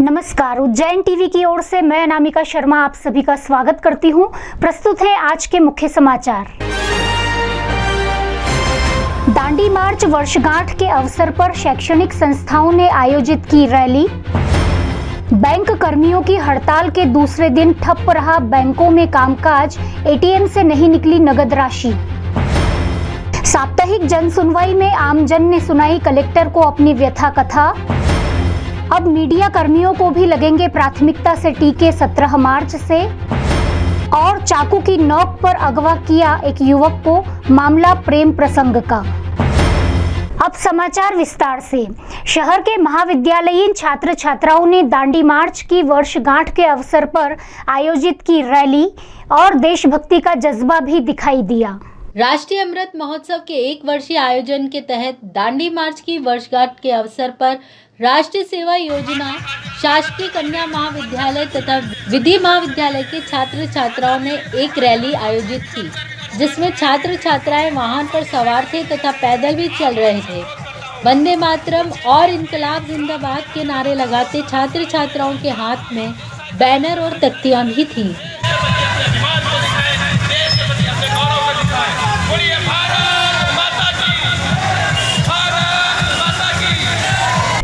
नमस्कार, उज्जैन टीवी की ओर से मैं अनामिका शर्मा आप सभी का स्वागत करती हूं। प्रस्तुत है आज के मुख्य समाचार। दांडी मार्च वर्षगांठ के अवसर पर शैक्षणिक संस्थाओं ने आयोजित की रैली। बैंक कर्मियों की हड़ताल के दूसरे दिन ठप रहा बैंकों में कामकाज, एटीएम से नहीं निकली नगद राशि। साप्ताहिक जन सुनवाई में आमजन ने सुनाई कलेक्टर को अपनी व्यथा कथा। अब मीडिया कर्मियों को भी लगेंगे प्राथमिकता से टीके 17 मार्च से। और चाकू की नोक पर अगवा किया एक युवक को, मामला प्रेम प्रसंग का। अब समाचार विस्तार से। शहर के महाविद्यालयीन छात्र छात्राओं ने दांडी मार्च की वर्षगांठ के अवसर पर आयोजित की रैली और देशभक्ति का जज्बा भी दिखाई दिया। राष्ट्रीय अमृत महोत्सव के 1 वर्षीय आयोजन के तहत दांडी मार्च की वर्षगांठ के अवसर पर राष्ट्रीय सेवा योजना, शासकीय कन्या महाविद्यालय तथा विधि महाविद्यालय के छात्र छात्राओं ने एक रैली आयोजित की, जिसमें छात्र छात्राएं वाहन पर सवार थे तथा पैदल भी चल रहे थे। वंदे मातरम और इनकलाब जिंदाबाद के नारे लगाते छात्र छात्राओं के हाथ में बैनर और तख्तियां भी थीं।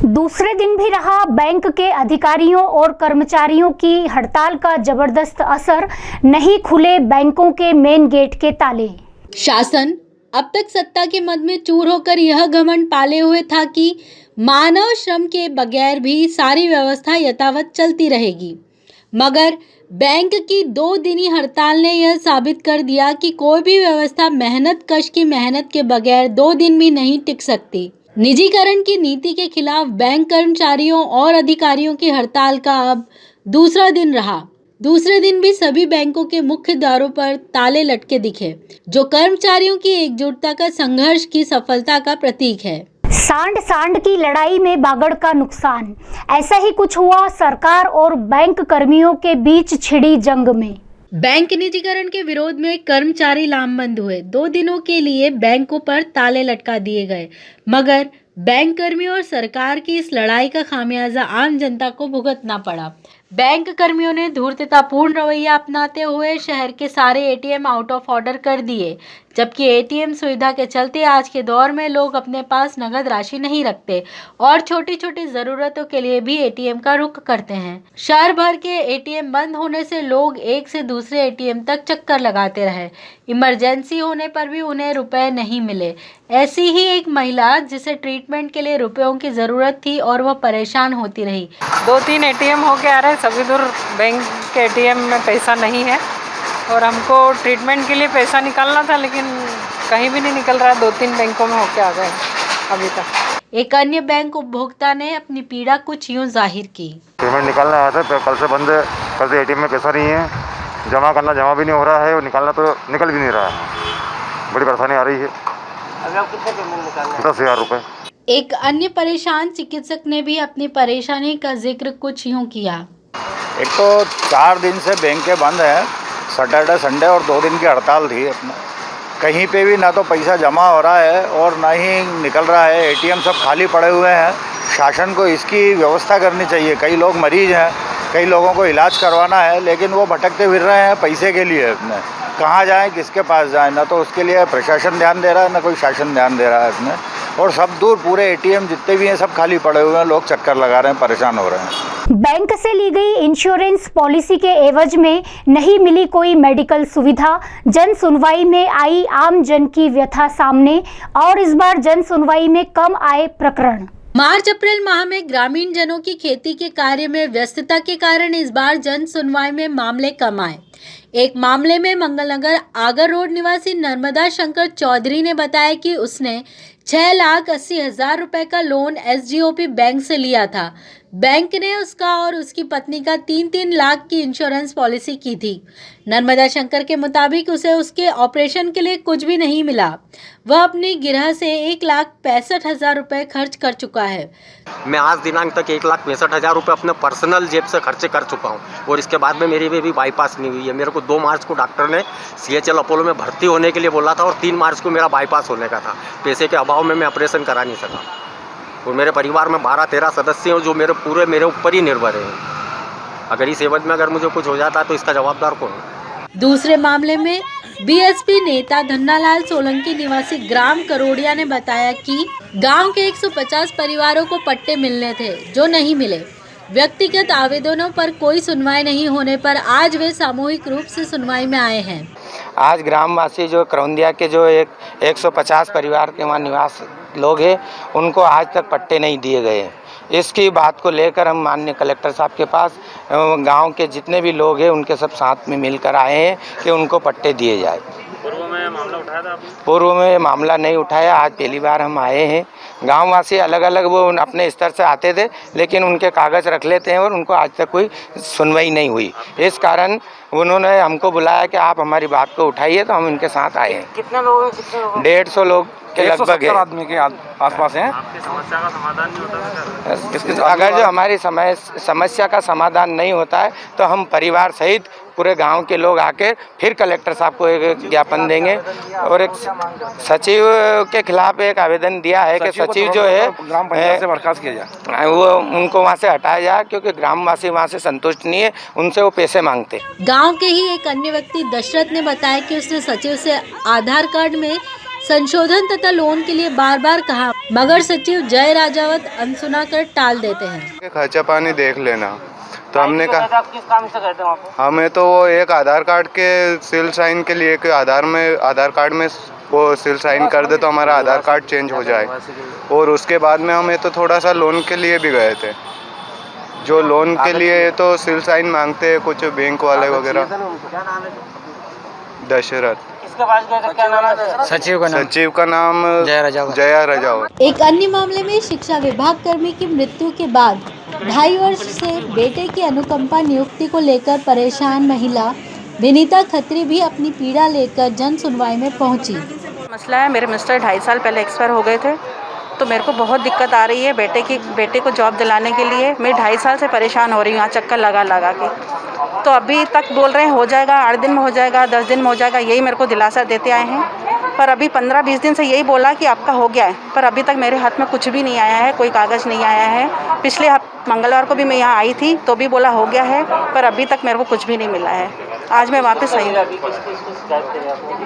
दूसरे दिन भी रहा बैंक के अधिकारियों और कर्मचारियों की हड़ताल का जबरदस्त असर, नहीं खुले बैंकों के मेन गेट के ताले। शासन अब तक सत्ता के मद में चूर होकर यह घमंड पाले हुए था कि मानव श्रम के बगैर भी सारी व्यवस्था यथावत चलती रहेगी, मगर बैंक की 2 दिनी हड़ताल ने यह साबित कर दिया कि कोई भी व्यवस्था मेहनत कश की मेहनत के बगैर 2 दिन भी नहीं टिक सकती। निजीकरण की नीति के खिलाफ बैंक कर्मचारियों और अधिकारियों की हड़ताल का अब दूसरा दिन रहा। दूसरे दिन भी सभी बैंकों के मुख्य द्वारों पर ताले लटके दिखे, जो कर्मचारियों की एकजुटता का संघर्ष की सफलता का प्रतीक है। सांड सांड की लड़ाई में बागड़ का नुकसान, ऐसा ही कुछ हुआ सरकार और बैंक कर्मियों के बीच छिड़ी जंग में। बैंक निजीकरण के विरोध में कर्मचारी लामबंद हुए। 2 दिनों के लिए बैंकों पर ताले लटका दिए गए, मगर बैंक कर्मियों और सरकार की इस लड़ाई का खामियाजा आम जनता को भुगतना पड़ा। बैंक कर्मियों ने धूर्ततापूर्ण रवैया अपनाते हुए शहर के सारे एटीएम आउट ऑफ ऑर्डर कर दिए, जबकि एटीएम सुविधा के चलते आज के दौर में लोग अपने पास नगद राशि नहीं रखते और छोटी छोटी ज़रूरतों के लिए भी एटीएम का रुख करते हैं। शहर भर के एटीएम बंद होने से लोग एक से दूसरे एटीएम तक चक्कर लगाते रहे। इमरजेंसी होने पर भी उन्हें रुपए नहीं मिले। ऐसी ही एक महिला, जिसे ट्रीटमेंट के लिए रुपयों की ज़रूरत थी और वह परेशान होती रही। 2-3 एटीएम हो के आ रहे हैं, सभी दूर बैंक के एटीएम में पैसा नहीं है और हमको ट्रीटमेंट के लिए पैसा निकालना था, लेकिन कहीं भी नहीं निकल रहा है। 2-3 बैंकों में होके आ गए अभी तक। एक अन्य बैंक उपभोक्ता ने अपनी पीड़ा कुछ यूं जाहिर की। पेमेंट निकालना आया था, कल से बंद है, कल से एटीएम में पैसा नहीं है, जमा करना जमा भी नहीं हो रहा है और निकालना तो निकल भी नहीं रहा है। बड़ी परेशानी आ रही है। अभी आप कितने पेमेंट निकालना है? 10,000 रुपये। एक अन्य परेशान चिकित्सक ने भी अपनी परेशानी का जिक्र कुछ यूं किया। एक तो 4 दिन से बैंकें बंद है, सैटरडे संडे और 2 दिन की हड़ताल थी। कहीं पे भी ना तो पैसा जमा हो रहा है और ना ही निकल रहा है। एटीएम सब खाली पड़े हुए हैं। शासन को इसकी व्यवस्था करनी चाहिए। कई लोग मरीज हैं, कई लोगों को इलाज करवाना है, लेकिन वो भटकते फिर रहे हैं पैसे के लिए। अपने कहाँ जाएं, किसके पास जाएं, ना तो उसके लिए प्रशासन ध्यान दे रहा है, ना कोई शासन ध्यान दे रहा है इसमें। और सब दूर पूरे एटीएम जितने भी हैं सब खाली पड़े हुए हैं। लोग चक्कर लगा रहे हैं, परेशान हो रहे हैं। बैंक से ली गई इंश्योरेंस पॉलिसी के एवज में नहीं मिली कोई मेडिकल सुविधा। जन सुनवाई में आई आम जन की व्यथा सामने, और इस बार जन सुनवाई में कम आए प्रकरण। मार्च अप्रैल माह में ग्रामीण जनों की खेती के कार्य में व्यस्तता के कारण इस बार जन सुनवाई में मामले कम आए। एक मामले में मंगलनगर आगर रोड निवासी नर्मदा शंकर चौधरी ने बताया कि उसने 6,80,000 रुपए का लोन एसजीओपी बैंक से लिया था। बैंक ने उसका और उसकी पत्नी का 3-3 लाख की इंश्योरेंस पॉलिसी की थी। नर्मदा शंकर के मुताबिक उसे उसके ऑपरेशन के लिए कुछ भी नहीं मिला। वह अपनी गिरह से 1,65,000 रुपए खर्च कर चुका है। मैं आज दिनांक तक 1,65,000 रुपये अपने पर्सनल जेब से खर्चे कर चुका हूँ और इसके बाद में मेरी बेबी बाईपास नहीं हुई है। मेरे को 2 मार्च को डॉक्टर ने CHL अपोलो में भर्ती होने के लिए बोला था और 3 मार्च को मेरा बाईपास होने का था। पैसे के अभाव में मैं ऑपरेशन करा नहीं सका। और मेरे परिवार में 12-13 सदस्य हैं जो मेरे ऊपर ही निर्भर हैं। अगर इस एवज में अगर मुझे कुछ हो जाता है तो इसका जवाबदार कौन है? दूसरे मामले में बीएसपी नेता धन्नालाल सोलंकी निवासी ग्राम करोड़िया ने बताया कि गांव के 150 परिवारों को पट्टे मिलने थे जो नहीं मिले। व्यक्तिगत आवेदनों पर कोई सुनवाई नहीं होने पर आज वे सामूहिक रूप से सुनवाई में आए हैं। आज ग्रामवासी जो करौंदिया के जो 150 परिवार के वहाँ निवास लोग हैं उनको आज तक पट्टे नहीं दिए गए हैं। इसकी बात को लेकर हम माननीय कलेक्टर साहब के पास गांव के जितने भी लोग हैं उनके सब साथ में मिलकर आए हैं कि उनको पट्टे दिए जाए। पूर्व में मामला उठाया था आपने? पूर्व में मामला नहीं उठाया, आज पहली बार हम आए हैं। गांववासी अलग अलग वो अपने स्तर से आते थे लेकिन उनके कागज़ रख लेते हैं और उनको आज तक कोई सुनवाई नहीं हुई। इस कारण उन्होंने हमको बुलाया कि आप हमारी बात को उठाइए, तो हम उनके साथ आए हैं। कितने लोग हैं? 150 लोग के लगभग है। आदमी के आसपास हैं। आपकी समस्या का समाधान नहीं होता? अगर जो हमारी समस्या का समाधान नहीं होता है तो हम परिवार सहित पूरे गांव के लोग आकर फिर कलेक्टर साहब को एक ज्ञापन देंगे और एक सचिव के खिलाफ एक आवेदन दिया है कि सचिव जो है ग्राम पंचायत से बर्खास्त किया जाए, वो उनको वहां से हटाया जाए क्योंकि ग्रामवासी वहां से संतुष्ट नहीं है, उनसे वो पैसे मांगते। गांव के ही एक अन्य व्यक्ति दशरथ ने बताया कि उसने सचिव से आधार कार्ड में संशोधन तथा लोन के लिए बार बार कहा, मगर सचिव जय राजावत अनसुना कर टाल देते हैं। खर्चा पानी देख लेना, तो हमने कहा किस काम से करते हो आप? हमें तो वो एक आधार कार्ड के सील साइन के लिए कि आधार कार्ड में वो सील साइन कर दे तो हमारा आधार कार्ड चेंज हो जाए। और उसके बाद में हमें तो थोड़ा सा लोन के लिए भी गए थे, जो लोन के लिए तो सील साइन मांगते हैं कुछ बैंक वाले वगैरह। दशरथ। किसके पास गए थे? क्या नाम है? सचिव का नाम जया राजावत। एक अन्य मामले में शिक्षा विभाग कर्मी की मृत्यु के बाद 2.5 वर्ष से बेटे की अनुकंपा नियुक्ति को लेकर परेशान महिला विनीता खत्री भी अपनी पीड़ा लेकर जन सुनवाई में पहुंची। मसला है, मेरे मिस्टर 2.5 साल पहले एक्सपायर हो गए थे, तो मेरे को बहुत दिक्कत आ रही है बेटे को जॉब दिलाने के लिए। मैं 2.5 साल से परेशान हो रही हूँ यहाँ चक्कर लगा के। तो अभी तक बोल रहे हैं हो जाएगा, 8 दिन में हो जाएगा, 10 दिन में हो जाएगा, यही मेरे को दिलासा देते आए हैं। पर अभी 15-20 दिन से यही बोला कि आपका हो गया है, पर अभी तक मेरे हाथ में कुछ भी नहीं आया है, कोई कागज़ नहीं आया है। पिछले मंगलवार को भी मैं यहाँ आई थी तो भी बोला हो गया है, पर अभी तक मेरे को कुछ भी नहीं मिला है। आज मैं वापस आई हूँ।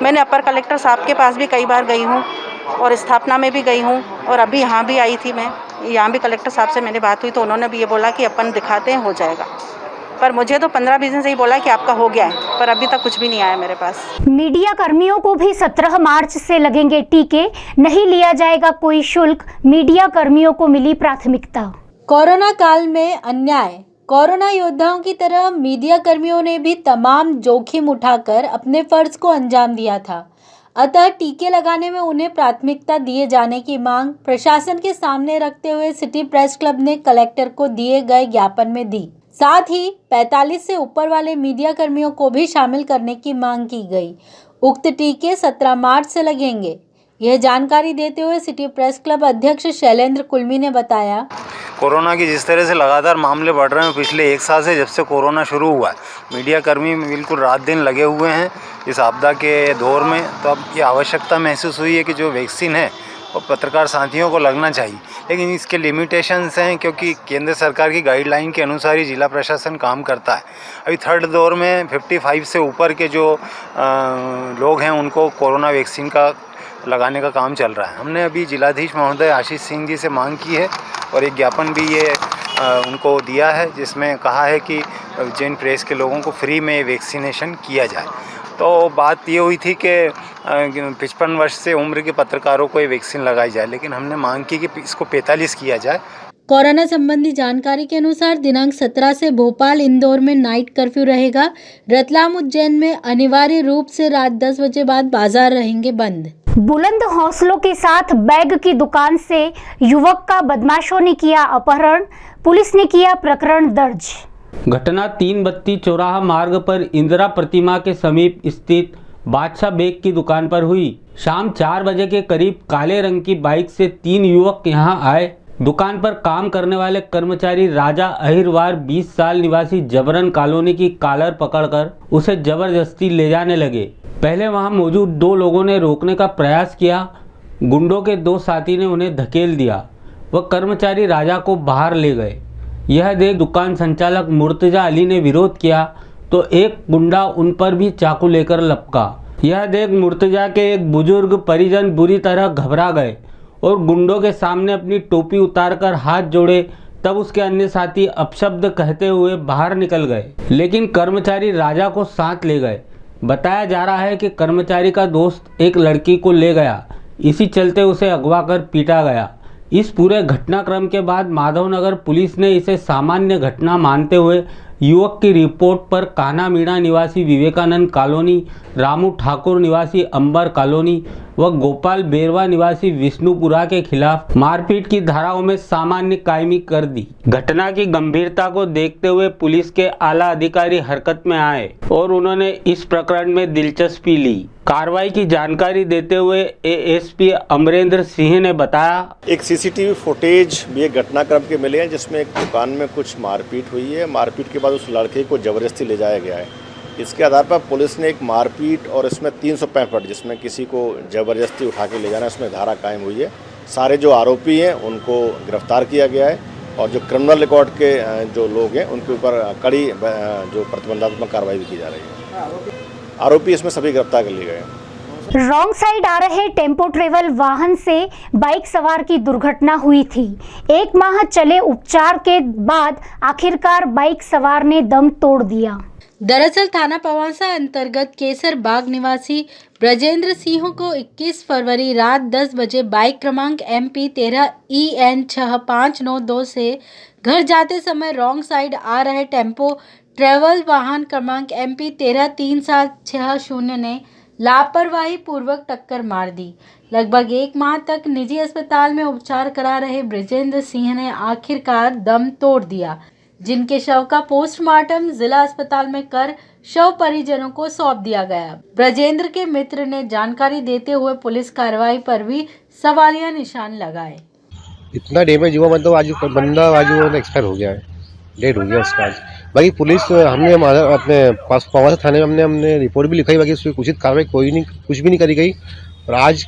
मैंने अपर कलेक्टर साहब के पास भी कई बार गई हूँ और स्थापना में भी गई हूँ और अभी यहाँ भी आई थी। मैं यहाँ भी कलेक्टर साहब से मैंने बात हुई तो उन्होंने भी ये बोला कि अपन दिखाते हैं हो जाएगा, पर मुझे तो 15-20 दिन से ही बोला कि आपका हो गया है, पर अभी तक कुछ भी नहीं आया मेरे पास। मीडिया कर्मियों को भी 17 मार्च से लगेंगे टीके, नहीं लिया जाएगा कोई शुल्क, मीडिया कर्मियों को मिली प्राथमिकता। कोरोना काल में अन्याय। कोरोना योद्धाओं की तरह मीडिया कर्मियों ने भी तमाम जोखिम उठाकर अपने फर्ज को अंजाम दिया था, अतः टीके लगाने में उन्हें प्राथमिकता दिए जाने की मांग प्रशासन के सामने रखते हुए सिटी प्रेस क्लब ने कलेक्टर को दिए गए ज्ञापन में दी। साथ ही 45 से ऊपर वाले मीडिया कर्मियों को भी शामिल करने की मांग की गई। उक्त टीके 17 मार्च से लगेंगे। यह जानकारी देते हुए सिटी प्रेस क्लब अध्यक्ष शैलेंद्र कुलमी ने बताया, कोरोना की जिस तरह से लगातार मामले बढ़ रहे हैं पिछले 1 साल से, जब से कोरोना शुरू हुआ है, मीडिया कर्मी बिल्कुल रात दिन लगे हुए हैं इस आपदा के दौर में। तो अब ये आवश्यकता महसूस हुई है कि जो वैक्सीन है वो पत्रकार साथियों को लगना चाहिए, लेकिन इसके लिमिटेशंस हैं क्योंकि केंद्र सरकार की गाइडलाइन के अनुसार ही जिला प्रशासन काम करता है। अभी थर्ड दौर में 55 से ऊपर के जो लोग हैं उनको कोरोना वैक्सीन का लगाने का काम चल रहा है। हमने अभी जिलाधीश महोदय आशीष सिंह जी से मांग की है और एक ज्ञापन भी ये उनको दिया है जिसमें कहा है कि जिन प्रेस के लोगों को फ्री में वैक्सीनेशन किया जाए। तो बात ये हुई थी कि 55 वर्ष से उम्र के पत्रकारों को ये वैक्सीन लगाई जाए, लेकिन हमने मांग की कि इसको 45 किया जाए। कोरोना संबंधी जानकारी के अनुसार दिनांक 17 से भोपाल इंदौर में नाइट कर्फ्यू रहेगा। रतलाम उज्जैन में अनिवार्य रूप से रात 10 बजे बाद बाजार रहेंगे बंद। बुलंद हौसलों के साथ बैग की दुकान से युवक का बदमाशों ने किया अपहरण, पुलिस ने किया प्रकरण दर्ज। घटना 3 बत्ती चौराहा मार्ग पर इंदिरा प्रतिमा के समीप स्थित बादशाह बेग की दुकान पर हुई। शाम 4 बजे के करीब काले रंग की बाइक से 3 युवक यहां आए। दुकान पर काम करने वाले कर्मचारी राजा अहिरवार 20 साल निवासी जबरन कॉलोनी की कॉलर पकड़कर उसे जबरदस्ती ले जाने लगे। पहले वहां मौजूद 2 लोगों ने रोकने का प्रयास किया। गुंडों के 2 साथी ने उन्हें धकेल दिया। व कर्मचारी राजा को बाहर ले गए। यह देख दुकान संचालक मुर्तजा अली ने विरोध किया तो एक गुंडा उन पर भी चाकू लेकर लपका। यह देख मुर्तजा के एक बुजुर्ग परिजन बुरी तरह घबरा गए और गुंडों के सामने अपनी टोपी उतारकर हाथ जोड़े। तब उसके अन्य साथी अपशब्द कहते हुए बाहर निकल गए, लेकिन कर्मचारी राजा को साथ ले गए। बताया जा रहा है कि कर्मचारी का दोस्त एक लड़की को ले गया, इसी चलते उसे अगवा कर पीटा गया। इस पूरे घटनाक्रम के बाद माधवनगर पुलिस ने इसे सामान्य घटना मानते हुए युवक की रिपोर्ट पर कान्हा मीणा निवासी विवेकानंद कॉलोनी, रामू ठाकुर निवासी अंबर कॉलोनी व गोपाल बेरवा निवासी विष्णुपुरा के खिलाफ मारपीट की धाराओं में सामान्य कायमी कर दी। घटना की गंभीरता को देखते हुए पुलिस के आला अधिकारी हरकत में आए और उन्होंने इस प्रकरण में दिलचस्पी ली। कार्रवाई की जानकारी देते हुए एएसपी अमरेंद्र सिंह ने बताया, एक सीसीटीवी फुटेज भी एक घटनाक्रम के मिले हैं जिसमें एक दुकान में कुछ मारपीट हुई है। मारपीट के बाद उस लड़के को जबरदस्ती ले जाया गया है। इसके आधार पर पुलिस ने एक मारपीट और इसमें 365 जिसमें किसी को जबरदस्ती उठा के ले जाना, उसमें धारा कायम हुई है। सारे जो आरोपी हैं उनको गिरफ्तार किया गया है और जो क्रिमिनल रिकॉर्ड के जो लोग हैं उनके ऊपर कड़ी जो प्रतिबंधात्मक कार्रवाई भी की जा रही है। आरोपी इसमें सभी गिरफ्तार कर लिए गए हैं। रॉन्ग साइड आ रहे टेम्पो ट्रेवल वाहन से बाइक सवार की दुर्घटना हुई थी। 1 माह चले उपचार के बाद आखिरकार बाइक सवार ने दम तोड़ दिया। दरअसल थाना पवासा अंतर्गत केसर बाग निवासी ब्रजेंद्र सिंह को 21 फरवरी रात 10 बजे बाइक क्रमांक MP 13 EN 6592 से घर जाते समय रॉन्ग साइड आ रहे टेम्पो ट्रेवल वाहन क्रमांक MP 13 3760 ने लापरवाही पूर्वक टक्कर मार दी। लगभग 1 माह तक निजी अस्पताल में उपचार करा रहे ब्रजेंद्र सिंह ने आखिरकार दम तोड़ दिया, जिनके शव का पोस्टमार्टम जिला अस्पताल में कर शव परिजनों को सौंप दिया गया। ब्रजेंद्र के मित्र ने जानकारी देते हुए पुलिस कार्रवाई पर भी सवालिया निशान लगाए। इतना डैमेज हुआ, मतलब आज बंदा आज एक्सपायर हो गया है, डेड हो गया उसका। आज बाकी पुलिस हमने अपने पास पवासा थाने में हमने रिपोर्ट भी लिखाई, बाकी उसकी उचित कार्रवाई कुछ भी नहीं करी गई और आज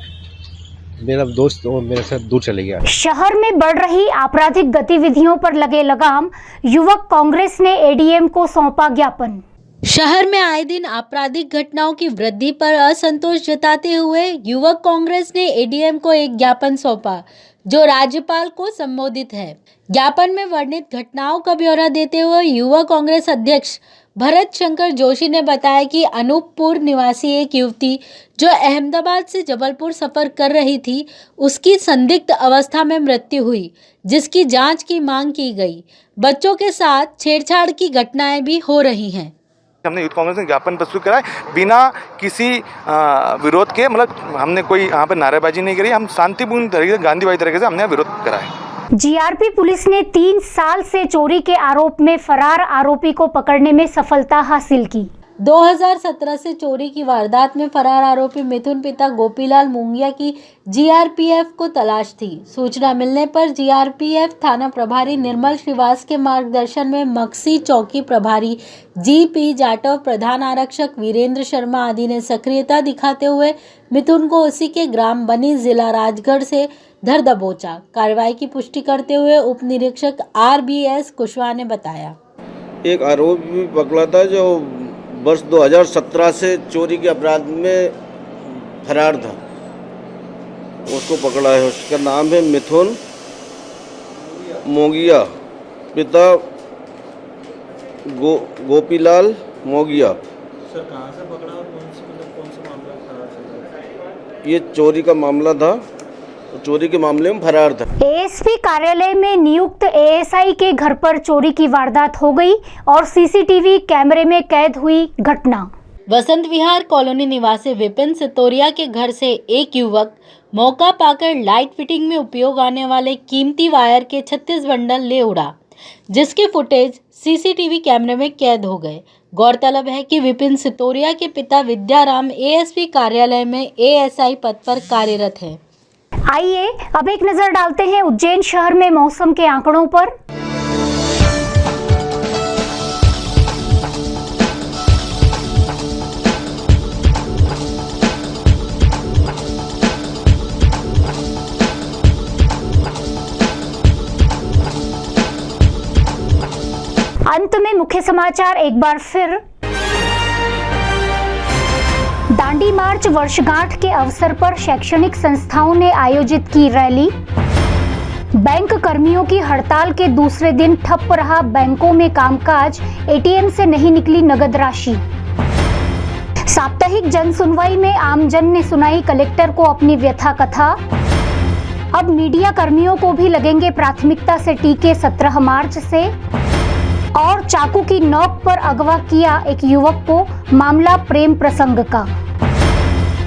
मेरा दोस्त मेरे से दूर चले गया। शहर में बढ़ रही आपराधिक गतिविधियों पर लगे लगाम, युवक कांग्रेस ने एडीएम को सौंपा ज्ञापन। शहर में आए दिन आपराधिक घटनाओं की वृद्धि पर असंतोष जताते हुए युवक कांग्रेस ने एडीएम को एक ज्ञापन सौंपा, जो राज्यपाल को संबोधित है। ज्ञापन में वर्णित घटनाओं का ब्यौरा देते हुए युवा कांग्रेस अध्यक्ष भरत शंकर जोशी ने बताया कि अनूपपुर निवासी एक युवती जो अहमदाबाद से जबलपुर सफर कर रही थी, उसकी संदिग्ध अवस्था में मृत्यु हुई, जिसकी जांच की मांग की गई। बच्चों के साथ छेड़छाड़ की घटनाएं भी हो रही हैं। हमने यूथ कांग्रेस ने ज्ञापन प्रस्तुत करा है बिना किसी विरोध के, मतलब हमने कोई यहाँ पर नारेबाजी नहीं करी, हम शांतिपूर्ण तरीके से गांधीवादी तरीके से हमने विरोध करा है। जीआरपी पुलिस ने 3 साल से चोरी के आरोप में फरार आरोपी को पकड़ने में सफलता हासिल की। 2017 से चोरी की वारदात में फरार आरोपी मिथुन पिता गोपीलाल मुंगिया की जीआरपीएफ को तलाश थी। सूचना मिलने पर जीआरपीएफ थाना प्रभारी निर्मल श्रीवास के मार्गदर्शन में मक्सी चौकी प्रभारी जीपी जाटव, प्रधान आरक्षक वीरेंद्र शर्मा आदि ने सक्रियता दिखाते हुए मिथुन को उसी के ग्राम बनी जिला राजगढ़ से धर दबोचा। कार्रवाई की पुष्टि करते हुए उप निरीक्षक RBS कुशवाहा ने बताया, एक आरोपी पकड़ा था जो वर्ष 2017 से चोरी के अपराध में फरार था, उसको पकड़ा है। उसका नाम है मिथुन मोगिया, पिता गोपीलाल मोगिया। सर कहाँ से पकड़ा और कौन सा मामला फरार था? ये चोरी का मामला था, चोरी के मामले में फरार था। एएसपी कार्यालय में नियुक्त एएसआई के घर पर चोरी की वारदात हो गई और सीसीटीवी कैमरे में कैद हुई घटना। वसंत विहार कॉलोनी निवासी विपिन सितोरिया के घर से एक युवक मौका पाकर लाइट फिटिंग में उपयोग आने वाले कीमती वायर के 36 बंडल ले उड़ा, जिसके फुटेज सीसीटीवी कैमरे में कैद हो गए। गौरतलब है कि विपिन सितोरिया के पिता विद्याराम एएसपी कार्यालय में एएसआई पद पर कार्यरत है। आइए अब एक नजर डालते हैं उज्जैन शहर में मौसम के आंकड़ों पर। मुख्य समाचार एक बार फिर। दांडी मार्च वर्षगांठ के अवसर पर शैक्षणिक संस्थाओं ने आयोजित की रैली। बैंक कर्मियों की हड़ताल के दूसरे दिन ठप रहा बैंकों में कामकाज, एटीएम से नहीं निकली नगद राशि। साप्ताहिक जन सुनवाई में आमजन ने सुनाई कलेक्टर को अपनी व्यथा कथा। अब मीडिया कर्मियों को भी लगेंगे प्राथमिकता से टीके 17 मार्च से। और चाकू की नोक पर अगवा किया एक युवक को, मामला प्रेम प्रसंग का।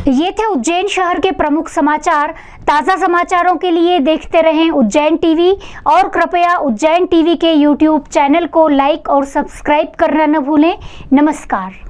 ये थे उज्जैन शहर के प्रमुख समाचार। ताज़ा समाचारों के लिए देखते रहें उज्जैन टीवी और कृपया उज्जैन टीवी के YouTube चैनल को लाइक और सब्सक्राइब करना न भूलें। नमस्कार।